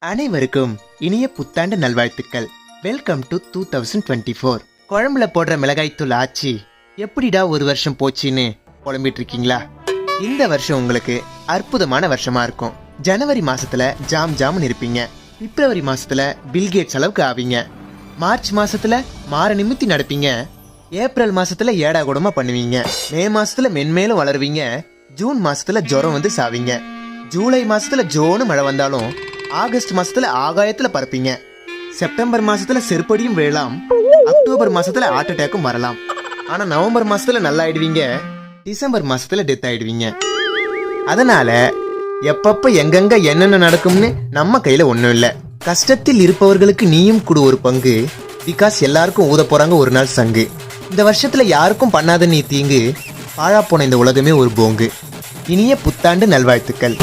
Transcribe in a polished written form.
அனைவருக்கும் இனிய புத்தாண்டு நல்வாழ்த்துக்கள். Welcome to 2024. குழம்புல போடுற மிளகாய்த்தூள் ஆச்சி எப்படிடா ஒரு வருஷம் போச்சுன்னு புலம்பிட்டு இருக்கீங்களா? இந்த வருஷம் உங்களுக்கு அற்புதமான வருஷமா இருக்கும். ஜனவரி மாசத்துல ஜாம் ஜாம்னு இருப்பீங்க. பிப்ரவரி மாசத்துல பில்கேட்ஸ் அளவுக்கு ஆவீங்க. மார்ச் மாசத்துல மாற நிமித்தி நடப்பீங்க. ஏப்ரல் மாசத்துல ஏடா கூடமா பண்ணுவீங்க. மே மாசத்துல மென்மேலும் வளருவீங்க. ஜூன் மாசத்துல ஜுரம் வந்து சாவீங்க. ஜூலை மாசத்துல ஜோனு மழை வந்தாலும் ஆகஸ்ட் மாசத்துல ஆகாயத்துல பறப்பீங்க. செப்டம்பர் மாசத்துல செருப்படியும் விழலாம். அக்டோபர் மாசத்துல ஹார்ட் அட்டாக்கும் வரலாம். ஆனா நவம்பர் மாசத்துல நல்லா ஆயிடுவீங்க. டிசம்பர் மாசத்துல டெத் ஆயிடுவீங்க. அதனால எப்பப்ப எங்கெங்க என்னென்ன நடக்கும்னு நம்ம கையில ஒண்ணும் இல்ல. கஷ்டத்தில் இருப்பவர்களுக்கு நீயும் கூட ஒரு பங்கு. பிகாஸ் எல்லாருக்கும் ஊத போறாங்க ஒரு நாள் சங்கு. இந்த வருஷத்துல யாருக்கும் பண்ணாத நீ தீங்கு. பாழா போன இந்த உலகமே ஒரு போங்கு. இனிய புத்தாண்டு நல்வாழ்த்துக்கள்.